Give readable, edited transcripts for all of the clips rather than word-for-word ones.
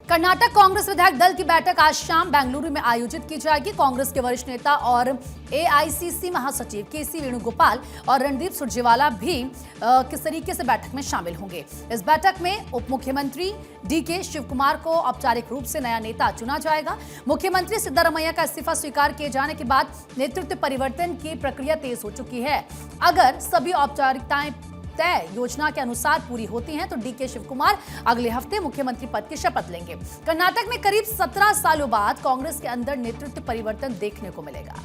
कर्नाटक कांग्रेस विधायक दल की बैठक आज शाम बेंगलुरु में आयोजित की जाएगी। कांग्रेस के वरिष्ठ नेता और एआईसीसी महासचिव केसी वेणुगोपाल और रणदीप सुरजेवाला भी किस तरीके से बैठक में शामिल होंगे। इस बैठक में उप मुख्यमंत्री डीके शिवकुमार को औपचारिक रूप से नया नेता चुना जाएगा। मुख्यमंत्री सिद्धारमैया का इस्तीफा स्वीकार किए जाने के बाद नेतृत्व परिवर्तन की प्रक्रिया तेज हो चुकी है। अगर सभी औपचारिकताएं तय योजना के अनुसार पूरी होती हैं तो डीके शिवकुमार अगले हफ्ते मुख्यमंत्री पद की शपथ लेंगे। कर्नाटक में करीब 17 सालों बाद कांग्रेस के अंदर नेतृत्व परिवर्तन देखने को मिलेगा।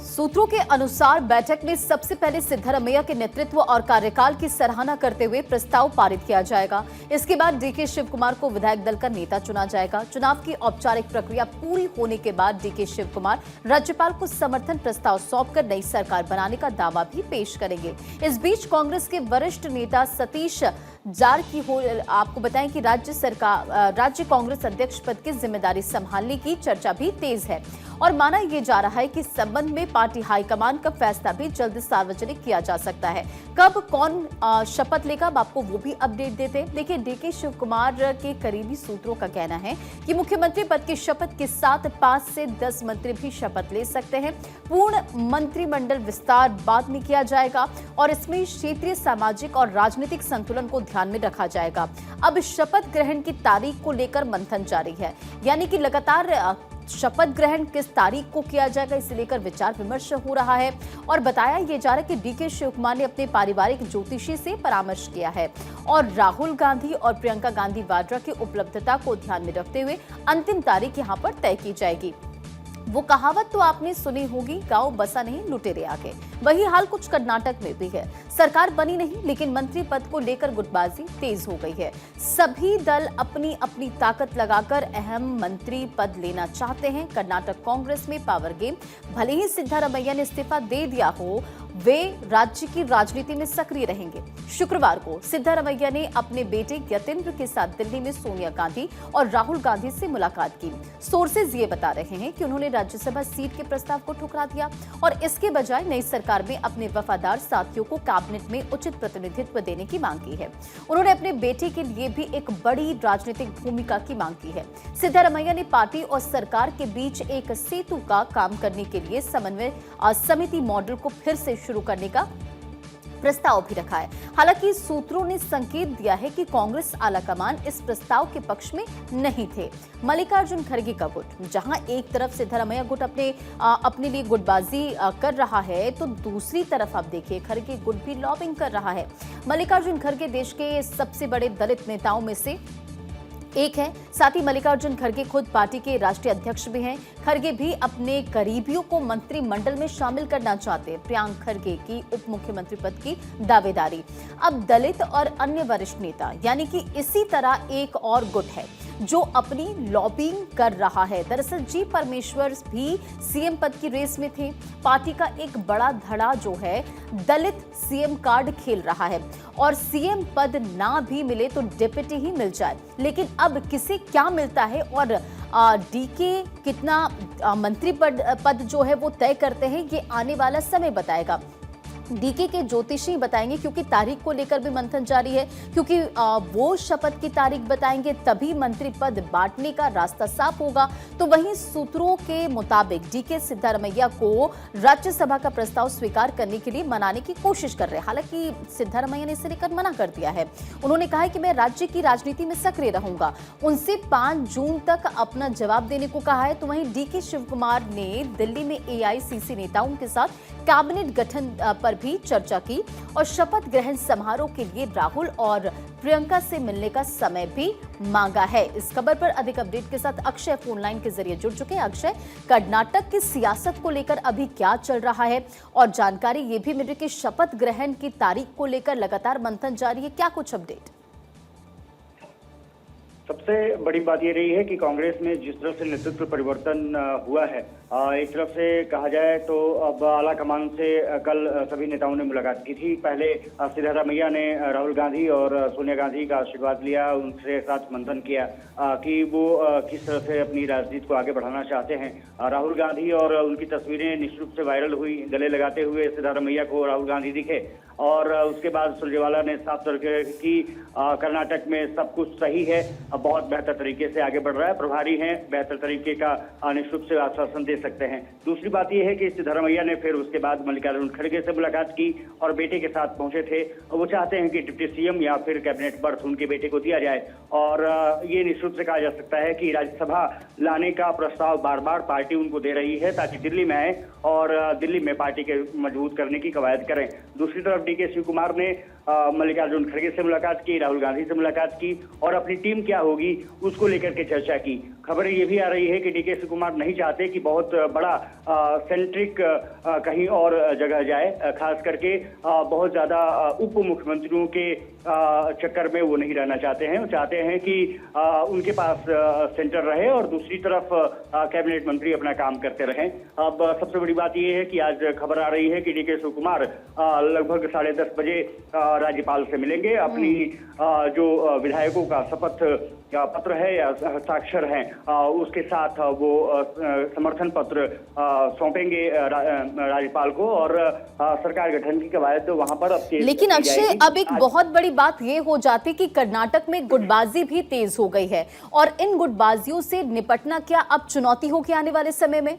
सूत्रों के अनुसार बैठक में सबसे पहले सिद्धारमैया के नेतृत्व और कार्यकाल की सराहना करते हुए प्रस्ताव पारित किया जाएगा। इसके बाद डीके शिवकुमार को विधायक दल का नेता चुना जाएगा। चुनाव की औपचारिक प्रक्रिया पूरी होने के बाद डीके शिवकुमार राज्यपाल को समर्थन प्रस्ताव सौंपकर नई सरकार बनाने का दावा भी पेश करेंगे। इस बीच कांग्रेस के वरिष्ठ नेता सतीश जारकिहोली आपको बताएं कि राज्य कांग्रेस अध्यक्ष पद की जिम्मेदारी संभालने की चर्चा भी तेज है और माना यह जा रहा है कि इस संबंध में पार्टी हाईकमान का फैसला भी जल्द सार्वजनिक किया जा सकता है। कब कौन शपथ लेगा, अब आपको वो भी अपडेट देते हैं। देखिए, डीके शिवकुमार के करीबी सूत्रों का कहना है कि मुख्यमंत्री पद की शपथ के साथ 5 से 10 मंत्री भी शपथ ले सकते हैं। पूर्ण मंत्रिमंडल विस्तार बाद में किया जाएगा और इसमें क्षेत्रीय, सामाजिक और राजनीतिक संतुलन को ध्यान में रखा जाएगा। अब शपथ ग्रहण की तारीख को लेकर मंथन जारी है, यानी कि लगातार शपथ ग्रहण किस तारीख को किया जाएगा इसे लेकर विचार विमर्श हो रहा है। और बताया यह जा रहा है कि डीके शिवकुमार ने अपने पारिवारिक ज्योतिषी से परामर्श किया है और राहुल गांधी और प्रियंका गांधी वाड्रा की उपलब्धता को ध्यान में रखते हुए अंतिम तारीख यहां पर तय की जाएगी। वो कहावत तो आपने सुनी होगी, गांव बसा नहीं लुटेरे आगे। वही हाल कुछ कर्नाटक में भी है। सरकार बनी नहीं, लेकिन मंत्री पद को लेकर गुटबाजी तेज हो गई है। सभी दल अपनी अपनी ताकत लगाकर अहम मंत्री पद लेना चाहते हैं। कर्नाटक कांग्रेस में पावर गेम। भले ही सिद्धारमैया ने इस्तीफा दे दिया हो, वे राज्य की राजनीति में सक्रिय रहेंगे। शुक्रवार को सिद्धारमैया ने अपने बेटे यतेंद्र के साथ दिल्ली में सोनिया गांधी और राहुल गांधी से मुलाकात की। सोर्सेज ये बता रहे हैं कि उन्होंने राज्यसभा सीट के प्रस्ताव को ठुकरा दिया और इसके बजाय नई सरकार में अपने वफादार साथियों को कैबिनेट में उचित प्रतिनिधित्व देने की मांग की है। उन्होंने अपने बेटे के लिए भी एक बड़ी राजनीतिक भूमिका की मांग की है। सिद्धारमैया ने पार्टी और सरकार के बीच एक सेतु का काम करने के लिए समन्वय समिति मॉडल को फिर से शुरू करने का प्रस्ताव भी रखा है। हालांकि सूत्रों ने संकेत दिया है कि कांग्रेस आलाकमान इस प्रस्ताव के पक्ष में नहीं थे। मल्लिकार्जुन खड़गे का गुट, जहां एक तरफ सिद्धारमैया गुट अपने लिए गुटबाजी कर रहा है, तो दूसरी तरफ आप देखिए खड़गे गुट भी लॉबिंग कर रहा है। मल्लिकार्जुन खड़गे देश के सबसे बड़े दलित नेताओं में से एक है। साथ ही मल्लिकार्जुन खड़गे खुद पार्टी के राष्ट्रीय अध्यक्ष भी हैं। खड़गे भी अपने करीबियों को मंत्रिमंडल में शामिल करना चाहते हैं। प्रियंक खड़गे की उप मुख्यमंत्री पद की दावेदारी। अब दलित और अन्य वरिष्ठ नेता, यानी कि इसी तरह एक और गुट है जो अपनी लॉबिंग कर रहा है। दरअसल जी परमेश्वर भी सीएम पद की रेस में थे। पार्टी का एक बड़ा धड़ा जो है दलित सीएम कार्ड खेल रहा है और सीएम पद ना भी मिले तो डिप्टी ही मिल जाए। लेकिन अब किसे क्या मिलता है और डीके कितना मंत्री पद जो है वो तय करते हैं, ये आने वाला समय बताएगा। डीके के ज्योतिषी बताएंगे, क्योंकि तारीख को लेकर भी मंथन जारी है, क्योंकि वो शपथ की तारीख बताएंगे तभी मंत्री पद बांटने का रास्ता साफ होगा। तो वहीं सूत्रों के मुताबिक डीके सिद्धारमैया को राज्यसभा का प्रस्ताव स्वीकार करने के लिए मनाने की कोशिश कर रहे हैं। हालांकि सिद्धारमैया ने इसे लेकर मना कर दिया है। उन्होंने कहा है कि मैं राज्य की राजनीति में सक्रिय रहूंगा। उनसे 5 जून तक अपना जवाब देने को कहा है। तो वहीं डीके शिवकुमार ने दिल्ली में एआईसीसी नेताओं के साथ कैबिनेट गठन पर भी चर्चा की और शपथ ग्रहण समारोह के लिए राहुल और प्रियंका से मिलने का समय भी मांगा है। इस खबर पर अधिक अपडेट के साथ अक्षय फोन लाइन के जरिए जुड़ चुके हैं। अक्षय, कर्नाटक की सियासत को लेकर अभी क्या चल रहा है और जानकारी ये भी मिल रही कि शपथ ग्रहण की तारीख को लेकर लगातार मंथन जारी है, क्या कुछ अपडेट? सबसे बड़ी बात ये रही है कि कांग्रेस में जिस तरह से नेतृत्व परिवर्तन हुआ है, एक तरफ से कहा जाए तो अब आला कमान से कल सभी नेताओं ने मुलाकात की थी। पहले सिद्धारमैया ने राहुल गांधी और सोनिया गांधी का आशीर्वाद लिया, उनसे साथ मंथन किया कि वो किस तरह से अपनी राजनीति को आगे बढ़ाना चाहते हैं। राहुल गांधी और उनकी तस्वीरें निश्चित रूप से वायरल हुई। गले लगाते हुए सिद्धारमैया को राहुल गांधी दिखे। और उसके बाद सुरजेवाला ने साफ तौर की कर्नाटक में सब कुछ सही है, बहुत बेहतर तरीके से आगे बढ़ रहा है, प्रभारी हैं, बेहतर तरीके का निश्चित रूप से आश्वासन दे सकते हैं। दूसरी बात यह है कि सिद्धरमैया ने फिर उसके बाद मल्लिकार्जुन खड़गे से मुलाकात की और बेटे के साथ पहुंचे थे। वो चाहते हैं कि डिप्टी सीएम या फिर कैबिनेट बर्थ उनके बेटे को दिया जाए और ये निश्चित रूप से कहा जा सकता है कि राज्यसभा लाने का प्रस्ताव बार बार पार्टी उनको दे रही है ताकि दिल्ली में आए और दिल्ली में पार्टी के मजबूत करने की कवायद करें। दूसरी तरफ डीके शिव कुमार ने मल्लिकार्जुन खड़गे से मुलाकात की, राहुल गांधी से मुलाकात की और अपनी टीम क्या होगी उसको लेकर के चर्चा की। खबरें ये भी आ रही है कि डीके शिव कुमार नहीं चाहते कि बहुत बड़ा सेंट्रिक कहीं और जगह जाए, खास करके बहुत ज्यादा उप मुख्यमंत्रियों के चक्कर में वो नहीं रहना चाहते हैं। वो चाहते हैं कि उनके पास सेंटर रहे और दूसरी तरफ कैबिनेट मंत्री अपना काम करते रहें। अब सबसे बड़ी बात यह है कि आज खबर आ रही है कि डीके शिव कुमार लगभग 10:30 बजे राज्यपाल से मिलेंगे। अपनी जो विधायकों का शपथ पत्र है या हस्ताक्षर है उसके साथ वो समर्थन पत्र सौंपेंगे राज्यपाल को और सरकार गठन की कवायद वहां पर अब लेकिन अक्षय, अब एक बहुत बड़ी बात ये हो जाती कि कर्नाटक में गुटबाजी भी तेज हो गई है और इन गुटबाजियों से निपटना क्या अब चुनौती होगी आने वाले समय में?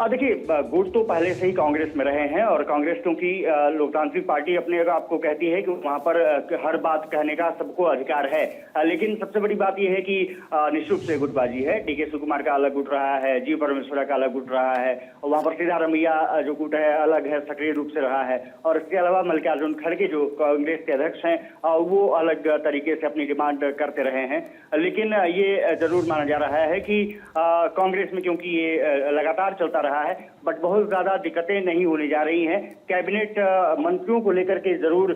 देखिए, गुट तो पहले से ही कांग्रेस में रहे हैं और कांग्रेस क्योंकि लोकतांत्रिक पार्टी अपने आपको कहती है कि वहां पर हर बात कहने का सबको अधिकार है, लेकिन सबसे बड़ी बात यह है कि निश्चित रूप से गुटबाजी है। डीके शिव कुमार का अलग गुट रहा है, जी परमेश्वरा का अलग गुट रहा है और वहां पर सिद्धरमैया जो गुट है अलग है, सक्रिय रूप से रहा है और इसके अलावा मल्लिकार्जुन खड़गे जो कांग्रेस के अध्यक्ष हैं वो अलग तरीके से अपनी डिमांड करते रहे हैं। लेकिन ये जरूर माना जा रहा है कि कांग्रेस में क्योंकि ये लगातार चलता रहा है बट बहुत ज्यादा दिक्कतें नहीं होने जा रही हैं। कैबिनेट मंत्रियों को लेकर के जरूर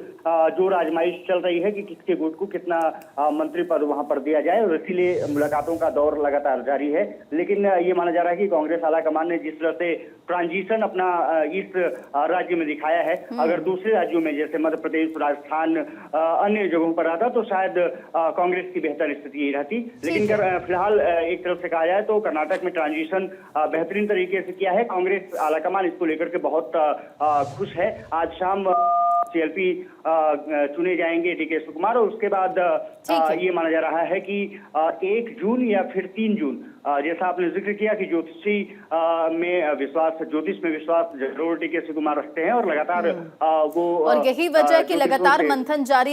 जोर आजमाइश चल रही है कि किसके गुट को कितना मंत्री पद वहां पर दिया जाए और इसीलिए मुलाकातों का दौर लगातार जारी है। लेकिन ये माना जा रहा है कि कांग्रेस आलाकमान ने जिस तरह से ट्रांजिशन अपना इस राज्य में दिखाया है, अगर दूसरे राज्यों में जैसे मध्य प्रदेश, राजस्थान, अन्य जगहों पर आता तो शायद कांग्रेस की बेहतर स्थिति यही रहती। लेकिन फिलहाल एक तरफ से कहा जाए तो कर्नाटक में ट्रांजिशन बेहतरीन तरीके से किया है। कांग्रेस आलाकमान इसको लेकर के बहुत खुश है। आज शाम सीएलपी चुने जाएंगे डीके शिव कुमार और उसके बाद ये माना जा रहा है कि 1 जून या फिर 3 जून, जैसा आपने जिक्र किया कि ज्योतिष में विश्वास जरूर डीके शिव कुमार रखते हैं और लगातार वो और यही वजह है कि लगातार मंथन जारी